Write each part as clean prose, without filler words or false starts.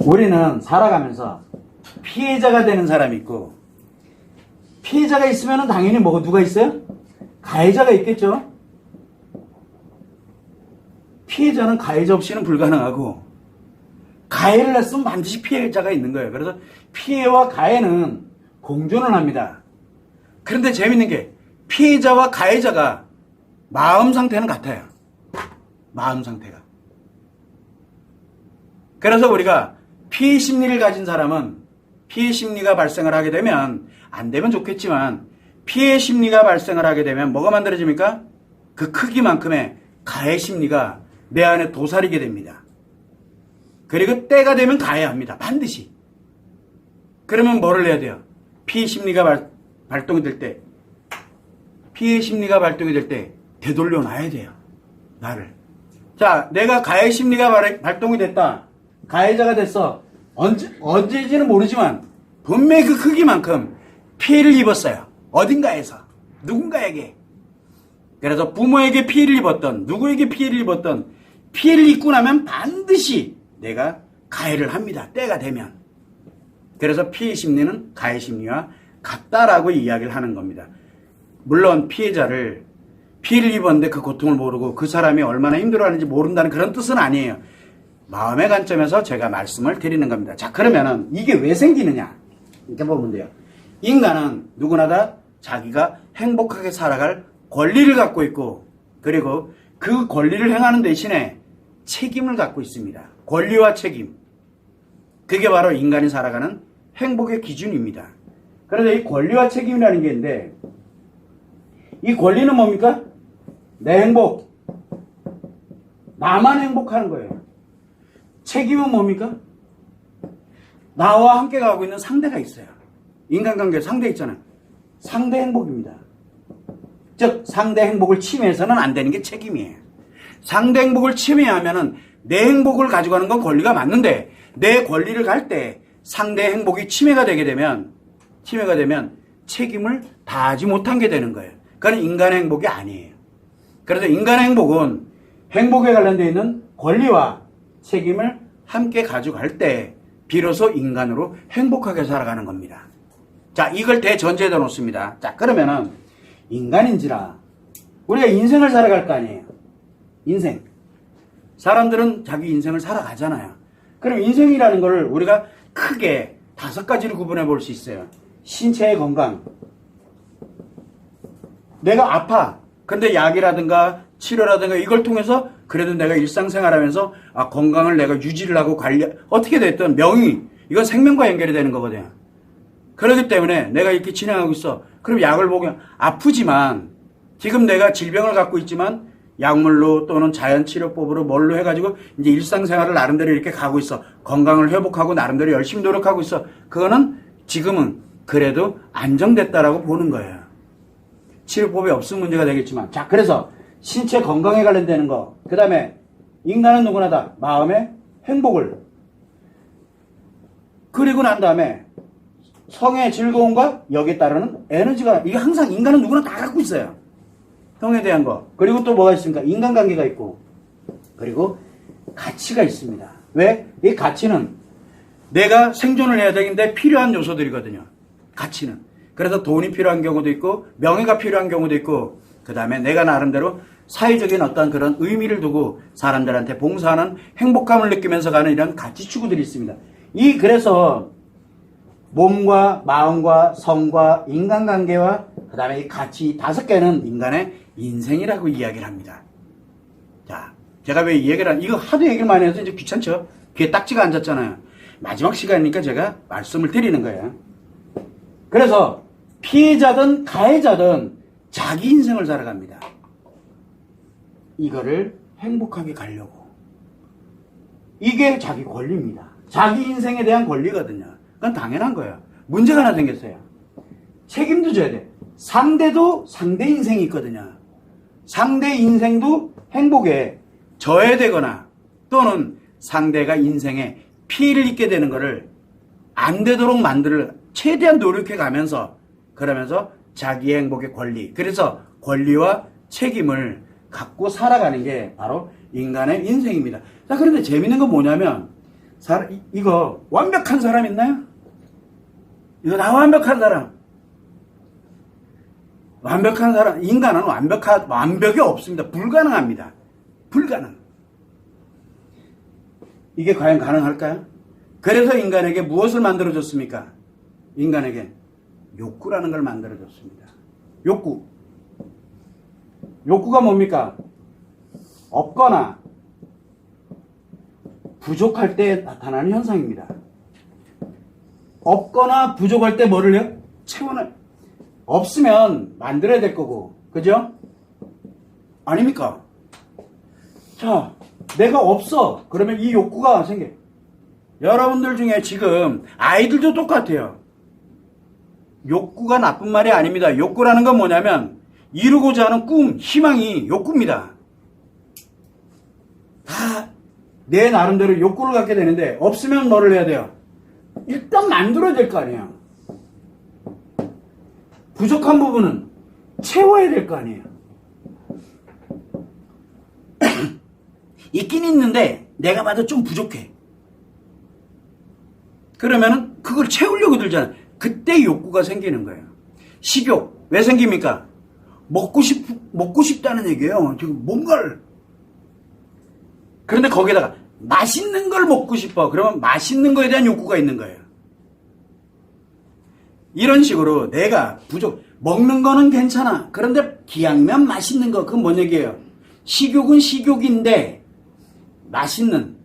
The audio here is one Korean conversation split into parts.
우리는 살아가면서 피해자가 되는 사람이 있고, 피해자가 있으면 당연히 누가 있어요? 가해자가 있겠죠? 피해자는 가해자 없이는 불가능하고, 가해를 했으면 반드시 피해자가 있는 거예요. 그래서 피해와 가해는 공존을 합니다. 그런데 재밌는 게 피해자와 가해자가 마음 상태는 같아요. 마음 상태가. 그래서 우리가 피해 심리를 가진 사람은 피해 심리가 발생을 하게 되면, 안 되면 좋겠지만, 피해 심리가 발생을 하게 되면 뭐가 만들어집니까? 그 크기만큼의 가해 심리가 내 안에 도사리게 됩니다. 그리고 때가 되면 가해합니다. 반드시. 그러면 뭐를 해야 돼요? 피해 심리가 발동이 될 때, 피해 심리가 발동이 될 때 되돌려 놔야 돼요. 나를. 자, 내가 가해 심리가 발동이 됐다. 가해자가 됐어. 언제인지는 모르지만 분명히 그 크기만큼 피해를 입었어요. 어딘가에서. 누군가에게. 그래서 부모에게 피해를 입었던, 누구에게 피해를 입었던, 피해를 입고 나면 반드시 내가 가해를 합니다. 때가 되면. 그래서 피해 심리는 가해 심리와 같다라고 이야기를 하는 겁니다. 물론 피해자를 피해를 입었는데 그 고통을 모르고 그 사람이 얼마나 힘들어하는지 모른다는 그런 뜻은 아니에요. 마음의 관점에서 제가 말씀을 드리는 겁니다. 자, 그러면은 이게 왜 생기느냐? 이렇게 보면 돼요. 인간은 누구나 다 자기가 행복하게 살아갈 권리를 갖고 있고, 그리고 그 권리를 행하는 대신에 책임을 갖고 있습니다. 권리와 책임. 그게 바로 인간이 살아가는 행복의 기준입니다. 그런데 이 권리와 책임이라는 게 있는데, 이 권리는 뭡니까? 내 행복. 나만 행복하는 거예요. 책임은 뭡니까? 나와 함께 가고 있는 상대가 있어요. 인간관계에 상대 있잖아요. 상대 행복입니다. 즉 상대 행복을 침해해서는 안 되는 게 책임이에요. 상대 행복을 침해하면은 내 행복을 가져가는 건 권리가 맞는데, 내 권리를 갈 때 상대 행복이 침해가 되면 책임을 다하지 못한 게 되는 거예요. 그건 인간의 행복이 아니에요. 그래서 인간의 행복은 행복에 관련되어 있는 권리와 책임을 함께 가져갈 때 비로소 인간으로 행복하게 살아가는 겁니다. 자, 이걸 대전제에다 놓습니다. 자, 그러면은 인간인지라 우리가 인생을 살아갈 거 아니에요. 인생. 사람들은 자기 인생을 살아가잖아요. 그럼 인생이라는 걸 우리가 크게 5가지로 구분해 볼 수 있어요. 신체의 건강. 내가 아파. 근데 약이라든가 치료라든가 이걸 통해서 그래도 내가 일상생활하면서 건강을 내가 유지를 하고 어떻게 됐든 명의, 이건 생명과 연결이 되는 거거든요. 그렇기 때문에 내가 이렇게 진행하고 있어. 그럼 약을 먹으면 아프지만, 지금 내가 질병을 갖고 있지만 약물로 또는 자연치료법으로 뭘로 해가지고 이제 일상생활을 나름대로 이렇게 가고 있어. 건강을 회복하고 나름대로 열심히 노력하고 있어. 그거는 지금은 그래도 안정됐다라고 보는 거예요. 치료법이 없으면 문제가 되겠지만. 자, 그래서 신체 건강에 관련되는 거. 그 다음에 인간은 누구나 다 마음의 행복을. 그리고 난 다음에 성의 즐거움과 여기에 따르는 에너지가, 이게 항상 인간은 누구나 다 갖고 있어요. 성에 대한 거. 그리고 또 뭐가 있습니까? 인간관계가 있고, 그리고 가치가 있습니다. 왜? 이 가치는 내가 생존을 해야 되는데 필요한 요소들이거든요. 가치는. 그래서 돈이 필요한 경우도 있고, 명예가 필요한 경우도 있고, 그 다음에 내가 나름대로 사회적인 어떤 그런 의미를 두고 사람들한테 봉사하는 행복감을 느끼면서 가는 이런 가치 추구들이 있습니다. 그래서 몸과 마음과 성과 인간관계와 그 다음에 이 가치 5개는 인간의 인생이라고 이야기를 합니다. 자, 제가 왜 이 얘기를 이거 하도 얘기를 많이 해서 이제 귀찮죠? 귀에 딱지가 앉았잖아요. 마지막 시간이니까 제가 말씀을 드리는 거예요. 그래서 피해자든 가해자든 자기 인생을 살아갑니다. 이거를 행복하게 가려고. 이게 자기 권리입니다. 자기 인생에 대한 권리거든요. 그건 당연한 거예요. 문제가 하나 생겼어요. 책임도 져야 돼. 상대도 상대 인생이 있거든요. 상대 인생도 행복에 저해되거나 또는 상대가 인생에 피해를 입게 되는 거를 안 되도록 만들 최대한 노력해 가면서, 그러면서 자기의 행복의 권리, 그래서 권리와 책임을 갖고 살아가는 게 바로 인간의 인생입니다. 자, 그런데 재밌는 건 뭐냐면 이거 완벽한 사람 있나요? 이거 다 완벽한 사람. 완벽한 사람, 인간은 완벽이 없습니다. 불가능합니다. 불가능. 이게 과연 가능할까요? 그래서 인간에게 무엇을 만들어줬습니까? 인간에게 욕구라는 걸 만들어줬습니다. 욕구. 욕구가 뭡니까? 없거나 부족할 때 나타나는 현상입니다. 없거나 부족할 때 뭐를요? 채워놔요. 없으면 만들어야 될 거고, 그죠? 아닙니까? 자, 내가 없어. 그러면 이 욕구가 생겨요. 여러분들 중에 지금 아이들도 똑같아요. 욕구가 나쁜 말이 아닙니다. 욕구라는 건 뭐냐면 이루고자 하는 꿈, 희망이 욕구입니다. 다 내 나름대로 욕구를 갖게 되는데 없으면 뭐를 해야 돼요? 일단 만들어야 될 거 아니에요. 부족한 부분은 채워야 될 거 아니에요. 있긴 있는데 내가 봐도 좀 부족해. 그러면은 그걸 채우려고 들잖아요. 그때 욕구가 생기는 거예요. 식욕. 왜 생깁니까? 먹고 싶다는 얘기예요. 지금 뭔가를. 그런데 거기다가 맛있는 걸 먹고 싶어. 그러면 맛있는 거에 대한 욕구가 있는 거예요. 이런 식으로 내가 먹는 거는 괜찮아. 그런데 기왕이면 맛있는 거. 그건 뭔 얘기예요? 식욕은 식욕인데 맛있는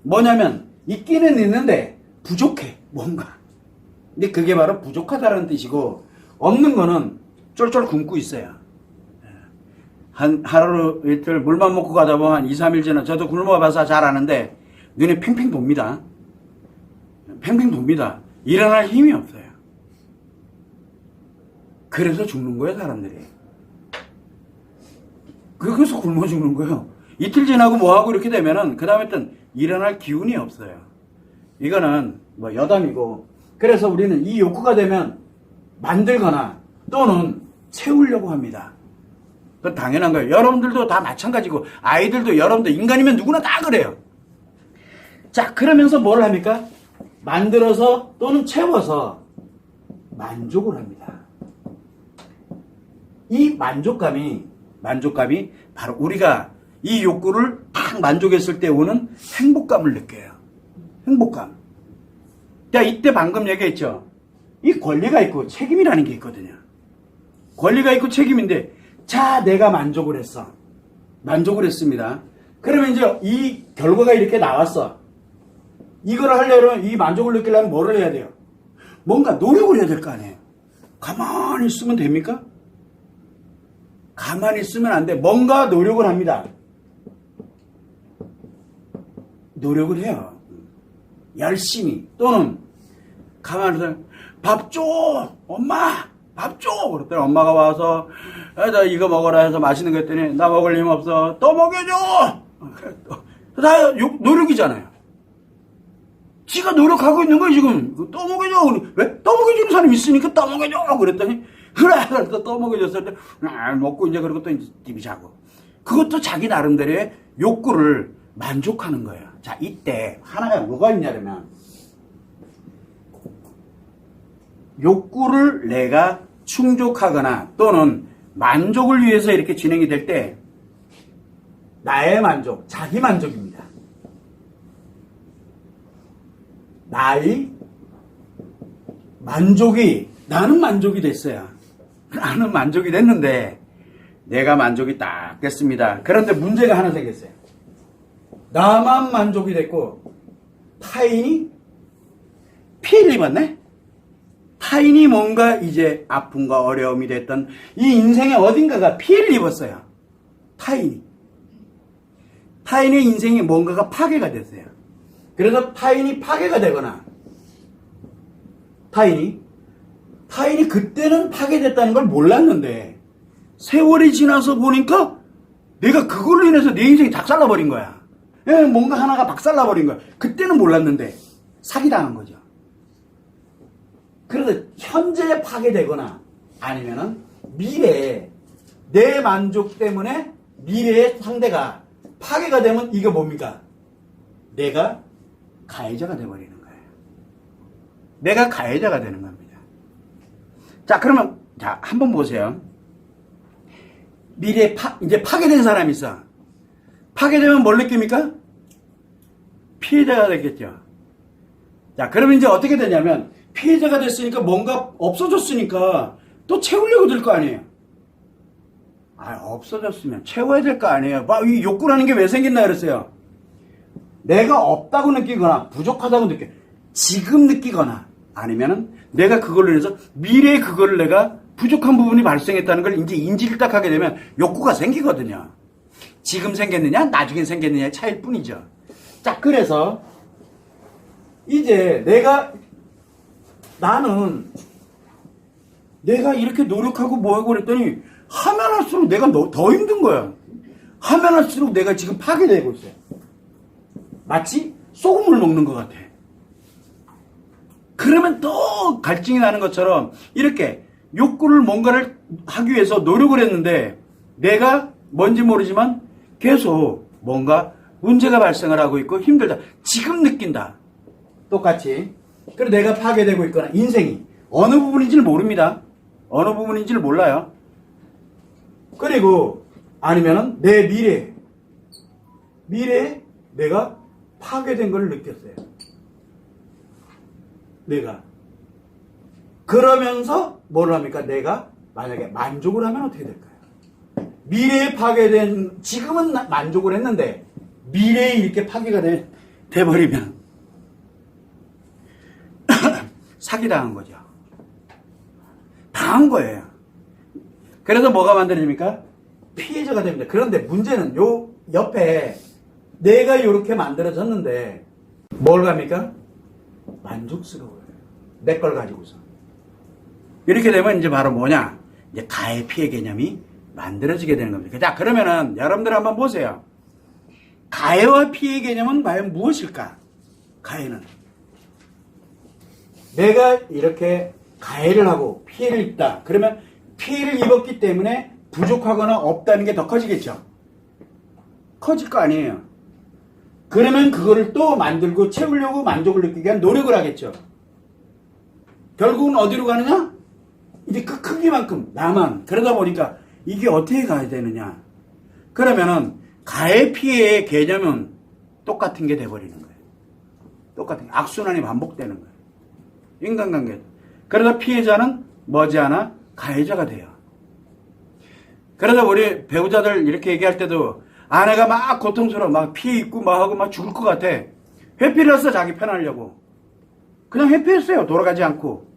뭐냐면 있기는 있는데 부족해. 뭔가. 근데 그게 바로 부족하다는 뜻이고 없는 거는 쫄쫄 굶고 있어요. 하루 이틀 물만 먹고 가다 보면 한 2, 3일 지나 저도 굶어봐서 잘 아는데 눈에 팽팽 돕니다. 팽팽 돕니다. 일어날 힘이 없어요. 그래서 죽는 거예요, 사람들이. 그래서 굶어 죽는 거예요. 이틀 지나고 뭐하고 이렇게 되면은 그 다음에 또 일어날 기운이 없어요. 이거는 뭐 여담이고. 그래서 우리는 이 욕구가 되면 만들거나 또는 채우려고 합니다. 그건 당연한 거예요. 여러분들도 다 마찬가지고 아이들도 여러분들 인간이면 누구나 다 그래요. 자, 그러면서 뭘 합니까? 만들어서 또는 채워서 만족을 합니다. 이 만족감이 바로 우리가 이 욕구를 딱 만족했을 때 오는 행복감을 느껴요. 행복감. 자, 이때 방금 얘기했죠. 이 권리가 있고 책임이라는 게 있거든요. 권리가 있고 책임인데, 자, 내가 만족을 했어. 만족을 했습니다. 그러면 이제 이 결과가 이렇게 나왔어. 이걸 하려면, 이 만족을 느끼려면 뭐를 해야 돼요? 뭔가 노력을 해야 될 거 아니에요. 가만히 있으면 됩니까? 가만히 있으면 안 돼. 뭔가 노력을 합니다. 노력을 해요. 열심히. 또는 가만히 있으면 밥 줘! 엄마! 밥 줘! 그랬더니 엄마가 와서 나 이거 먹어라 해서 맛있는 거 했더니 나 먹을 힘 없어. 또 먹여줘! 다 노력이잖아요. 지가 노력하고 있는 거예요, 지금. 또 먹여줘! 왜? 또 먹여주는 사람이 있으니까 또 먹여줘! 그랬더니 그래! 그래서 또 먹여줬을 때 먹고 이제 그러고 또 이제 TV 자고. 그것도 자기 나름대로의 욕구를 만족하는 거예요. 자, 이때 하나가 뭐가 있냐면 욕구를 내가 충족하거나 또는 만족을 위해서 이렇게 진행이 될 때 나의 만족, 자기 만족입니다. 나의 만족이, 나는 만족이 됐어요. 나는 만족이 됐는데 내가 만족이 딱 됐습니다. 그런데 문제가 하나 생겼어요. 나만 만족이 됐고 타인이 피해를 입었네? 타인이 뭔가 이제 아픔과 어려움이 됐던 이 인생의 어딘가가 피해를 입었어요. 타인의 인생이 뭔가가 파괴가 됐어요. 그래서 타인이 파괴가 되거나 타인이 그때는 파괴됐다는 걸 몰랐는데 세월이 지나서 보니까 내가 그걸로 인해서 내 인생이 닭살나버린 거야. 뭔가 하나가 박살나버린 거야. 그때는 몰랐는데 사기당한 거죠. 그래서 현재에 파괴되거나 아니면은 미래에 내 만족 때문에 미래의 상대가 파괴가 되면 이게 뭡니까? 내가 가해자가 돼버리는 거예요. 내가 가해자가 되는 겁니다. 자, 그러면, 자, 한번 보세요. 미래에 이제 파괴된 사람이 있어. 파괴되면 뭘 느낍니까? 피해자가 됐겠죠. 자, 그러면 이제 어떻게 되냐면, 피해자가 됐으니까 뭔가 없어졌으니까 또 채우려고 들 거 아니에요. 없어졌으면 채워야 될 거 아니에요. 이 욕구라는 게 왜 생긴다 그랬어요? 내가 없다고 느끼거나 부족하다고 지금 느끼거나 아니면은 내가 그걸로 인해서 미래에 그거를 내가 부족한 부분이 발생했다는 걸 이제 인지를 딱 하게 되면 욕구가 생기거든요. 지금 생겼느냐 나중에 생겼느냐의 차이일 뿐이죠. 자, 그래서 이제 나는 내가 이렇게 노력하고 뭐하고 그랬더니 하면 할수록 내가 더 힘든 거야. 하면 할수록 내가 지금 파괴되고 있어요. 마치 소금을 먹는 것 같아. 그러면 또 갈증이 나는 것처럼 이렇게 욕구를 뭔가를 하기 위해서 노력을 했는데 내가 뭔지 모르지만 계속 뭔가 문제가 발생을 하고 있고 힘들다. 지금 느낀다. 똑같이. 그리고 내가 파괴되고 있거나 인생이 어느 부분인지를 모릅니다. 어느 부분인지를 몰라요. 그리고 아니면은 내 미래에 내가 파괴된 걸 느꼈어요. 내가. 그러면서 뭘 합니까? 내가 만약에 만족을 하면 어떻게 될까요? 미래에 파괴된, 지금은 만족을 했는데 미래에 이렇게 파괴가 돼버리면 사기당한 거죠. 당한 거예요. 그래서 뭐가 만들어집니까? 피해자가 됩니다. 그런데 문제는 요 옆에 내가 이렇게 만들어졌는데 뭘 갑니까? 만족스러워요. 내 걸 가지고서. 이렇게 되면 이제 바로 뭐냐? 이제 가해 피해 개념이 만들어지게 되는 겁니다. 자, 그러면은 여러분들 한번 보세요. 가해와 피해 개념은 과연 무엇일까? 가해는 내가 이렇게 가해를 하고 피해를 입다. 그러면 피해를 입었기 때문에 부족하거나 없다는 게 더 커지겠죠. 커질 거 아니에요. 그러면 그거를 또 만들고 채우려고 만족을 느끼기 위한 노력을 하겠죠. 결국은 어디로 가느냐? 이제 그 크기만큼 나만. 그러다 보니까 이게 어떻게 가야 되느냐? 그러면은 가해 피해의 개념은 똑같은 게 돼버리는 거예요. 똑같은 악순환이 반복되는 거예요. 인간관계. 그러다 피해자는 머지않아 가해자가 돼요. 그러다 우리 배우자들 이렇게 얘기할 때도 아내가 막 고통스러워, 막 피해 입고 막 하고 막 죽을 것 같아. 회피를 했어, 자기 편하려고. 그냥 회피했어요, 돌아가지 않고.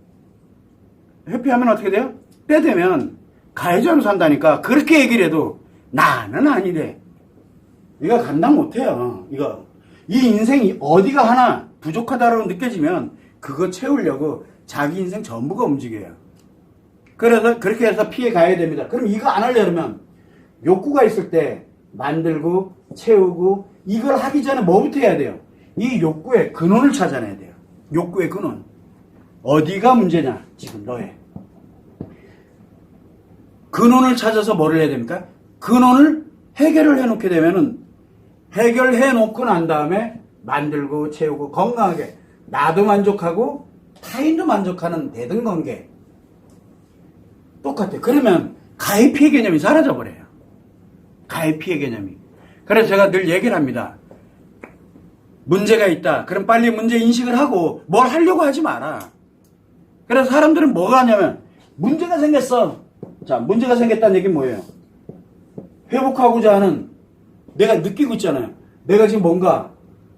회피하면 어떻게 돼요? 때 되면 가해자로 산다니까. 그렇게 얘기를 해도 나는 아니래. 이거 감당 못해요. 이 인생이 어디가 하나 부족하다고 느껴지면 그거 채우려고 자기 인생 전부가 움직여요. 그래서 그렇게 해서 피해 가야 됩니다. 그럼 이거 안 하려면 욕구가 있을 때 만들고 채우고 이걸 하기 전에 뭐부터 해야 돼요? 이 욕구의 근원을 찾아내야 돼요. 욕구의 근원. 어디가 문제냐? 지금 너의. 근원을 찾아서 뭐를 해야 됩니까? 근원을 해결을 해놓게 되면은 해결해놓고 난 다음에 만들고 채우고 건강하게 나도 만족하고 타인도 만족하는 대등관계. 똑같아요. 그러면 가해 피해 개념이 사라져버려요. 가해 피해 개념이. 그래서 제가 늘 얘기를 합니다. 문제가 있다. 그럼 빨리 문제 인식을 하고 뭘 하려고 하지 마라. 그래서 사람들은 뭐가 하냐면 문제가 생겼어. 자, 문제가 생겼다는 얘기는 뭐예요? 회복하고자 하는 내가 느끼고 있잖아요. 내가 지금 뭔가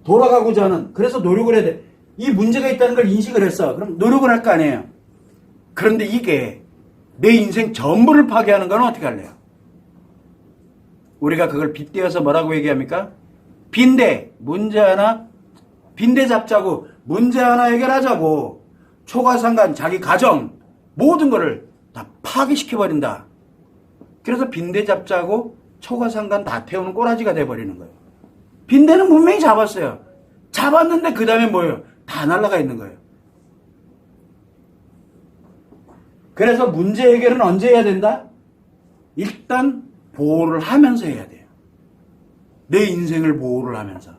돌아가고자 하는 그래서 노력을 해야 돼. 이 문제가 있다는 걸 인식을 했어. 그럼 노력을 할 거 아니에요. 그런데 이게 내 인생 전부를 파괴하는 건 어떻게 할래요? 우리가 그걸 빗대어서 뭐라고 얘기합니까? 빈대 잡자고 문제 하나 해결하자고 초과상관 자기 가정 모든 거를 다 파괴시켜버린다. 그래서 빈대 잡자고 초과상관 다 태우는 꼬라지가 돼버리는 거예요. 빈대는 분명히 잡았어요. 잡았는데 그 다음에 뭐예요? 다 날아가 있는 거예요. 그래서 문제 해결은 언제 해야 된다? 일단 보호를 하면서 해야 돼요. 내 인생을 보호를 하면서.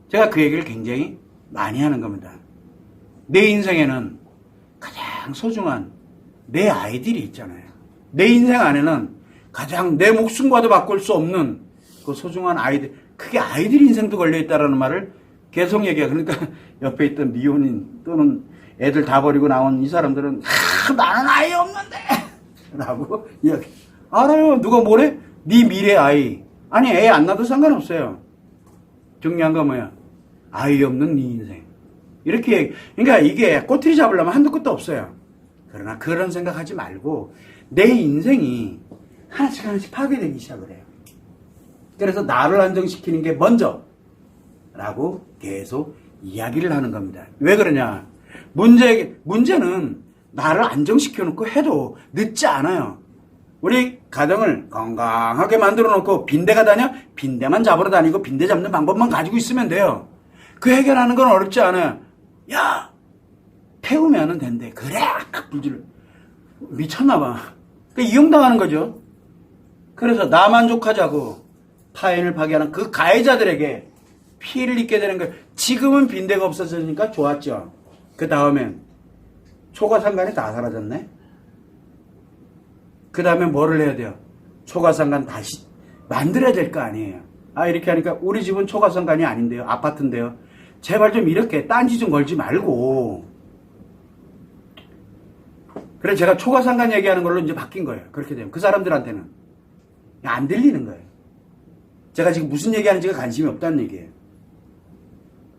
제가 그 얘기를 굉장히 많이 하는 겁니다. 내 인생에는 가장 소중한 내 아이들이 있잖아요. 내 인생 안에는 가장 내 목숨과도 바꿀 수 없는 그 소중한 아이들, 그게 아이들 인생도 걸려있다라는 말을 계속 얘기해. 그러니까 옆에 있던 미혼인 또는 애들 다 버리고 나온 이 사람들은 나는 아이 없는데 라고 이야기. 알아요. 누가 뭐래? 네 미래 아이. 아니 애 안 낳아도 상관없어요. 중요한 건 뭐야? 아이 없는 네 인생. 이렇게 그러니까 이게 꼬투리 잡으려면 한도 끝도 없어요. 그러나 그런 생각하지 말고 내 인생이 하나씩 하나씩 파괴되기 시작을 해요. 그래서 나를 안정시키는 게 먼저 라고 계속 이야기를 하는 겁니다. 왜 그러냐? 문제는 나를 안정시켜 놓고 해도 늦지 않아요. 우리 가정을 건강하게 만들어 놓고 빈대가 다녀? 빈대만 잡으러 다니고 빈대 잡는 방법만 가지고 있으면 돼요. 그 해결하는 건 어렵지 않아요. 야! 태우면 된대. 그래! 불질 미쳤나봐. 그러니까 이용당하는 거죠. 그래서 나만족하자고 타인을 파괴하는 그 가해자들에게 피해를 입게 되는 거예요. 지금은 빈대가 없어졌으니까 좋았죠. 그 다음엔 초과상간이 다 사라졌네. 그 다음에 뭐를 해야 돼요? 초과상간 다시 만들어야 될 거 아니에요. 아 이렇게 하니까 우리 집은 초과상간이 아닌데요. 아파트인데요. 제발 좀 이렇게 딴지 좀 걸지 말고. 그래 제가 초과상간 얘기하는 걸로 이제 바뀐 거예요. 그렇게 되면 그 사람들한테는 안 들리는 거예요. 제가 지금 무슨 얘기하는지가 관심이 없다는 얘기예요.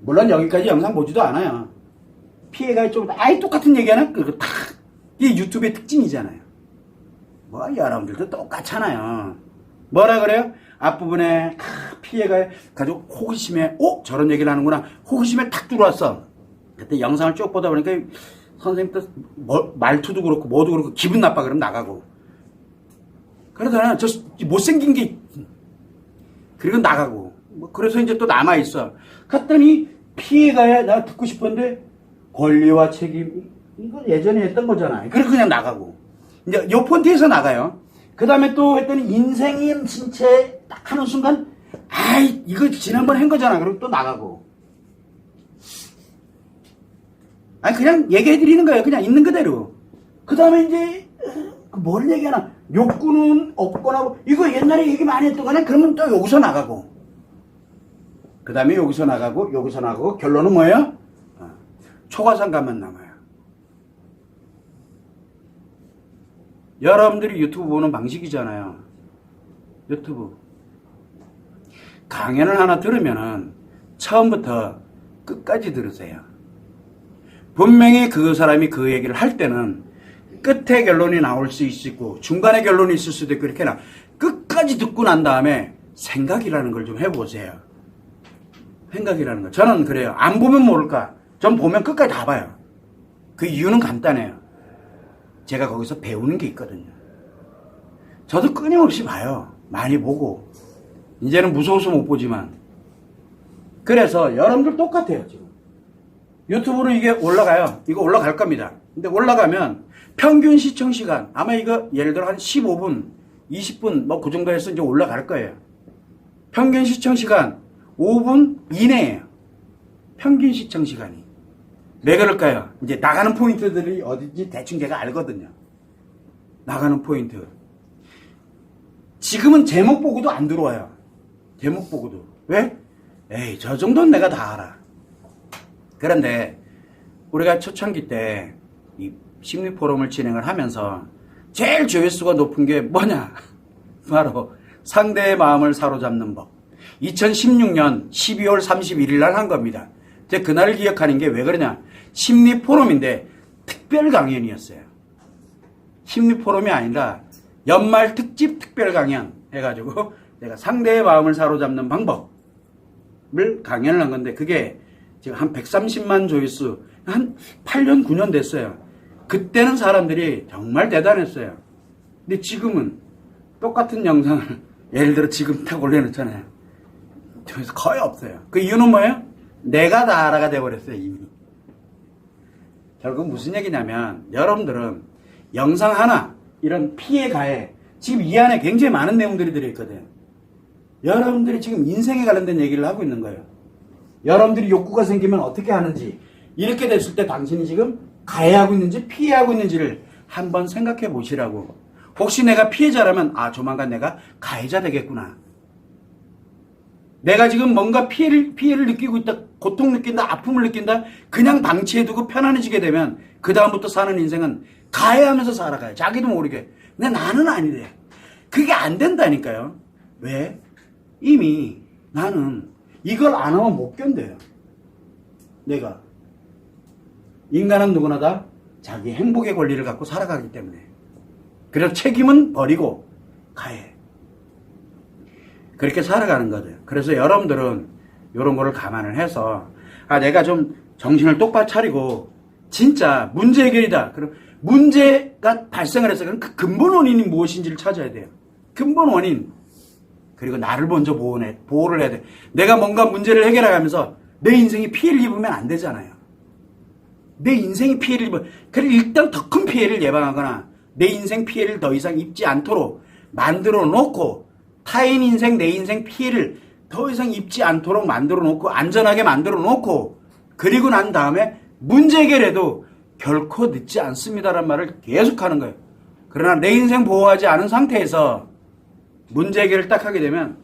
물론 여기까지 영상 보지도 않아요. 피해가 좀 아예 똑같은 얘기하나? 그거 다 이게 유튜브의 특징이잖아요. 뭐 여러분들도 똑같잖아요. 뭐라 그래요? 앞부분에 피해가 가지고 호기심에 저런 얘기를 하는구나. 호기심에 탁 들어왔어. 그때 영상을 쭉 보다 보니까 선생님도 말투도 그렇고 뭐도 그렇고 기분 나빠 그러면 나가고. 그러다가 저 못생긴 게 그리고 나가고. 뭐 그래서 이제 또 남아있어. 갔더니 피해가야 나 듣고 싶은데 권리와 책임 이거 예전에 했던 거잖아요. 그래서 그냥 나가고. 이제 요 폰트에서 나가요. 그 다음에 또 했더니 인생인 신체 딱 하는 순간 아이 이거 지난번에 한 거잖아. 그리고 또 나가고. 아니 그냥 얘기해드리는 거예요. 그냥 있는 그대로. 그 다음에 이제 뭘 얘기하나. 욕구는 없거나 이거 옛날에 얘기 많이 했던 거네. 그러면 또 여기서 나가고. 그 다음에 여기서 나가고 결론은 뭐예요? 초과상간만 남아요. 여러분들이 유튜브 보는 방식이잖아요. 유튜브 강연을 하나 들으면은 처음부터 끝까지 들으세요. 분명히 그 사람이 그 얘기를 할 때는 끝에 결론이 나올 수 있고 중간에 결론이 있을 수도 있고 이렇게 끝까지 듣고 난 다음에 생각이라는 걸 좀 해보세요. 생각이라는 거. 저는 그래요. 안 보면 모를까. 전 보면 끝까지 다 봐요. 그 이유는 간단해요. 제가 거기서 배우는 게 있거든요. 저도 끊임없이 봐요. 많이 보고. 이제는 무서워서 못 보지만. 그래서 여러분들 똑같아요, 지금. 유튜브로 이게 올라가요. 이거 올라갈 겁니다. 근데 올라가면 평균 시청 시간, 아마 이거 예를 들어 한 15분, 20분, 뭐 그 정도 해서 이제 올라갈 거예요. 평균 시청 시간 5분 이내예요. 평균 시청 시간이. 왜 그럴까요? 이제 나가는 포인트들이 어딘지 대충 제가 알거든요. 나가는 포인트. 지금은 제목 보고도 안 들어와요. 제목 보고도. 왜? 에이, 저 정도는 내가 다 알아. 그런데 우리가 초창기 때 이 심리 포럼을 진행을 하면서 제일 조회수가 높은 게 뭐냐? 바로 상대의 마음을 사로잡는 법. 2016년 12월 31일 날 한 겁니다. 제가 그날을 기억하는 게 왜 그러냐? 심리 포럼인데 특별 강연이었어요. 심리 포럼이 아니라 연말 특집 특별 강연 해가지고 내가 상대의 마음을 사로잡는 방법을 강연을 한 건데 그게 지금 한 130만 조회수 한 8년 9년 됐어요. 그때는 사람들이 정말 대단했어요. 근데 지금은 똑같은 영상을 예를 들어 지금 딱 올려놓잖아요. 저기서 거의 없어요. 그 이유는 뭐예요? 내가 다 알아가 돼버렸어요 이미. 결국 무슨 얘기냐면 여러분들은 영상 하나 이런 피해 가해 지금 이 안에 굉장히 많은 내용들이 들어있거든. 여러분들이 지금 인생에 관련된 얘기를 하고 있는 거예요. 여러분들이 욕구가 생기면 어떻게 하는지, 이렇게 됐을 때 당신이 지금 가해하고 있는지 피해하고 있는지를 한번 생각해 보시라고. 혹시 내가 피해자라면 조만간 내가 가해자 되겠구나. 내가 지금 뭔가 피해를 느끼고 있다, 고통 느낀다, 아픔을 느낀다, 그냥 방치해두고 편안해지게 되면 그 다음부터 사는 인생은 가해하면서 살아가요. 자기도 모르게. 근데 나는 아니래. 그게 안 된다니까요. 왜? 이미 나는 이걸 안 하면 못 견뎌요. 내가. 인간은 누구나 다 자기 행복의 권리를 갖고 살아가기 때문에. 그래서 책임은 버리고 가해. 그렇게 살아가는 거죠. 그래서 여러분들은 이런 거를 감안을 해서 내가 좀 정신을 똑바로 차리고 진짜 문제 해결이다. 그럼 문제가 발생을 해서 그럼 그 근본 원인이 무엇인지를 찾아야 돼요. 근본 원인. 그리고 나를 먼저 보호를 해야 돼. 내가 뭔가 문제를 해결해가면서 내 인생이 피해를 입으면 안 되잖아요. 내 인생이 피해를 입으면, 그래 일단 더 큰 피해를 예방하거나 내 인생 피해를 더 이상 입지 않도록 만들어 놓고, 타인 인생, 내 인생 피해를 더 이상 입지 않도록 만들어 놓고, 안전하게 만들어 놓고, 그리고 난 다음에 문제 해결해도 결코 늦지 않습니다라는 말을 계속 하는 거예요. 그러나 내 인생 보호하지 않은 상태에서 문제 해결을 딱 하게 되면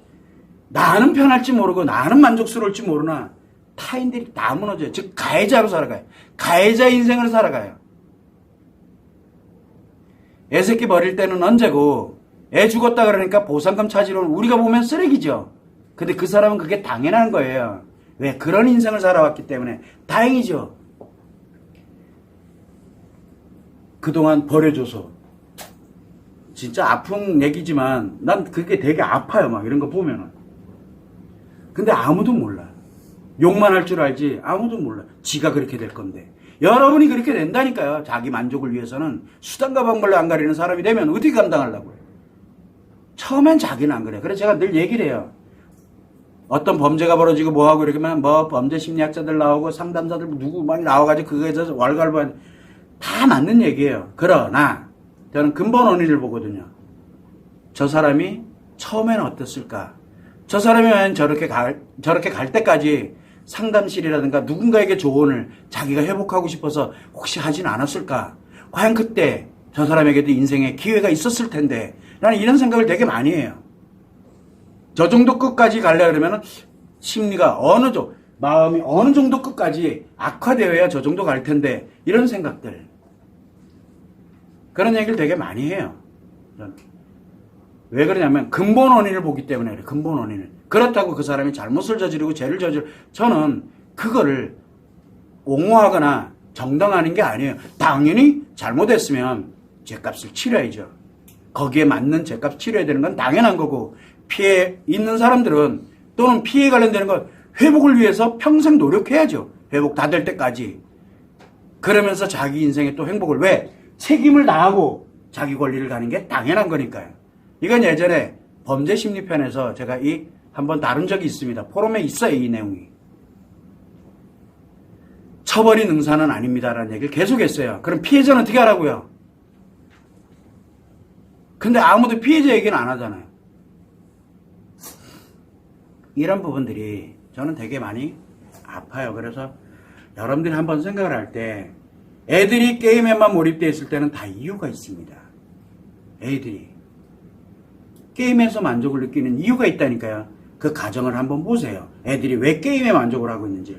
나는 편할지 모르고 나는 만족스러울지 모르나 타인들이 다 무너져요. 즉 가해자로 살아가요. 가해자 인생을 살아가요. 애 새끼 버릴 때는 언제고, 애 죽었다 그러니까 보상금 찾으러 우리가 보면 쓰레기죠. 근데 그 사람은 그게 당연한 거예요. 왜? 그런 인생을 살아왔기 때문에 다행이죠. 그동안 버려줘서. 진짜 아픈 얘기지만 난 그게 되게 아파요. 막 이런 거 보면은. 근데 아무도 몰라. 욕만 할 줄 알지 아무도 몰라. 지가 그렇게 될 건데. 여러분이 그렇게 된다니까요. 자기 만족을 위해서는 수단과 방법을 안 가리는 사람이 되면 어떻게 감당하려고요. 처음엔 자기는 안 그래. 그래서 제가 늘 얘기를 해요. 어떤 범죄가 벌어지고 뭐하고 이렇게만 범죄 심리학자들 나오고 상담사들 누구 많이 나와가지고 그거에서 왈가왈부한 다 맞는 얘기예요. 그러나 저는 근본 원인을 보거든요. 저 사람이 처음에는 어땠을까? 저 사람이 왜 저렇게 갈 때까지 상담실이라든가 누군가에게 조언을 자기가 회복하고 싶어서 혹시 하진 않았을까? 과연 그때 저 사람에게도 인생에 기회가 있었을 텐데. 나는 이런 생각을 되게 많이 해요. 저 정도 끝까지 가려고 그러면 심리가 마음이 어느 정도 끝까지 악화되어야 저 정도 갈 텐데. 이런 생각들. 그런 얘기를 되게 많이 해요. 왜 그러냐면 근본 원인을 보기 때문에 그래요. 근본 원인을. 그렇다고 그 사람이 잘못을 저지르고 죄를 저는 그거를 옹호하거나 정당화하는 게 아니에요. 당연히 잘못했으면 죄값을 치러야죠. 거기에 맞는 죄값 치러야 되는 건 당연한 거고, 피해 있는 사람들은 또는 피해 관련되는 건 회복을 위해서 평생 노력해야죠. 회복 다 될 때까지. 그러면서 자기 인생의 또 행복을 왜? 책임을 다하고 자기 권리를 가는 게 당연한 거니까요. 이건 예전에 범죄심리편에서 제가 한번 다룬 적이 있습니다. 포럼에 있어요, 이 내용이. 처벌이 능사는 아닙니다라는 얘기를 계속했어요. 그럼 피해자는 어떻게 하라고요? 근데 아무도 피해자 얘기는 안 하잖아요. 이런 부분들이 저는 되게 많이 아파요. 그래서 여러분들이 한번 생각을 할 때 애들이 게임에만 몰입되어 있을 때는 다 이유가 있습니다. 애들이 게임에서 만족을 느끼는 이유가 있다니까요. 그 가정을 한번 보세요. 애들이 왜 게임에 만족을 하고 있는지.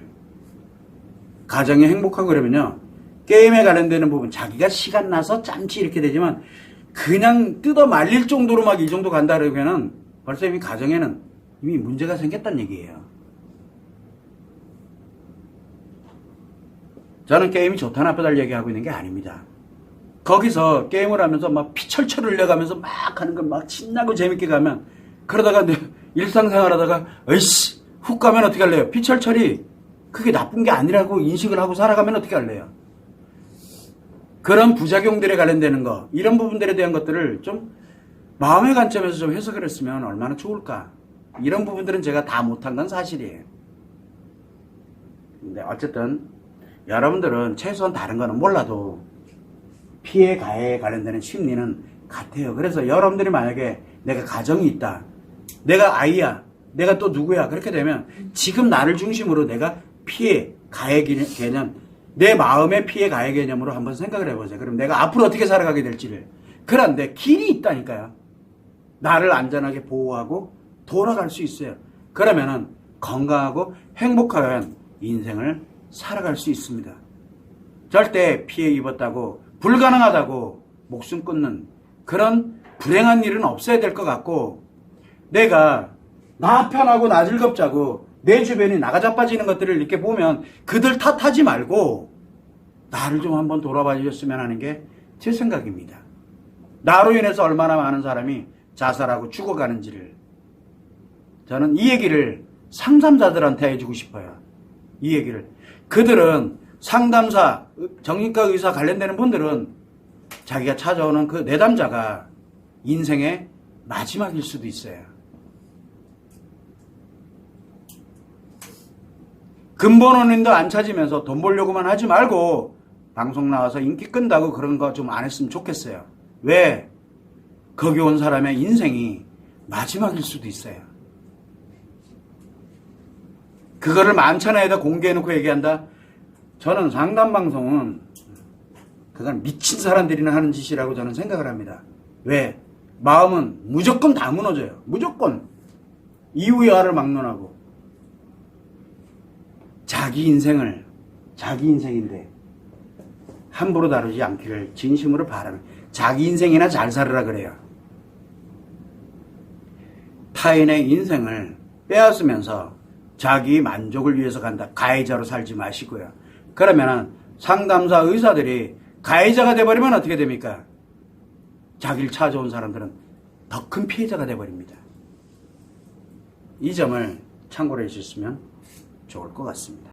가정이 행복하고 그러면요, 게임에 관련되는 부분, 자기가 시간 나서 짬치 이렇게 되지만 그냥 뜯어 말릴 정도로 막 이 정도 간다 그러면은 벌써 이미 가정에는 이미 문제가 생겼다는 얘기예요. 저는 게임이 좋다 나쁘다를 얘기하고 있는 게 아닙니다. 거기서 게임을 하면서 막 피철철 흘려가면서 막 하는 걸 막 신나고 재밌게 가면, 그러다가 일상생활 하다가 어이씨 훅 가면 어떻게 할래요? 피철철이 그게 나쁜 게 아니라고 인식을 하고 살아가면 어떻게 할래요? 그런 부작용들에 관련되는 거, 이런 부분들에 대한 것들을 좀 마음의 관점에서 좀 해석을 했으면 얼마나 좋을까. 이런 부분들은 제가 다 못한 건 사실이에요. 근데 어쨌든 여러분들은 최소한 다른 거는 몰라도 피해 가해에 관련되는 심리는 같아요. 그래서 여러분들이 만약에 내가 가정이 있다, 내가 아이야, 내가 또 누구야? 그렇게 되면 지금 나를 중심으로 내가 피해, 가해 개념, 내 마음의 피해, 가해 개념으로 한번 생각을 해보세요. 그럼 내가 앞으로 어떻게 살아가게 될지를. 그런데 길이 있다니까요. 나를 안전하게 보호하고 돌아갈 수 있어요. 그러면은 건강하고 행복한 인생을 살아갈 수 있습니다. 절대 피해 입었다고 불가능하다고 목숨 끊는 그런 불행한 일은 없어야 될 것 같고, 내가 나 편하고 나 즐겁자고 내 주변이 나가 자빠지는 것들을 이렇게 보면 그들 탓하지 말고 나를 좀 한번 돌아봐 주셨으면 하는 게 제 생각입니다. 나로 인해서 얼마나 많은 사람이 자살하고 죽어가는지를 저는 이 얘기를 상담자들한테 해주고 싶어요. 이 얘기를. 그들은 상담사, 정신과 의사 관련되는 분들은 자기가 찾아오는 그 내담자가 인생의 마지막일 수도 있어요. 근본원인도 안 찾으면서 돈 벌려고만 하지 말고 방송 나와서 인기 끈다고 그런 거 좀 안 했으면 좋겠어요. 왜? 거기 온 사람의 인생이 마지막일 수도 있어요. 그거를 만천하에다 공개해놓고 얘기한다? 저는 상담방송은 그건 미친 사람들이나 하는 짓이라고 저는 생각을 합니다. 왜? 마음은 무조건 다 무너져요. 무조건. 이유야를 막론하고. 자기 인생인데 함부로 다루지 않기를 진심으로 바라는, 자기 인생이나 잘 살으라 그래요. 타인의 인생을 빼앗으면서 자기 만족을 위해서 간다. 가해자로 살지 마시고요. 그러면은 상담사 의사들이 가해자가 돼버리면 어떻게 됩니까? 자기를 찾아온 사람들은 더 큰 피해자가 돼버립니다. 이 점을 참고로 해주셨으면 좋을 것 같습니다.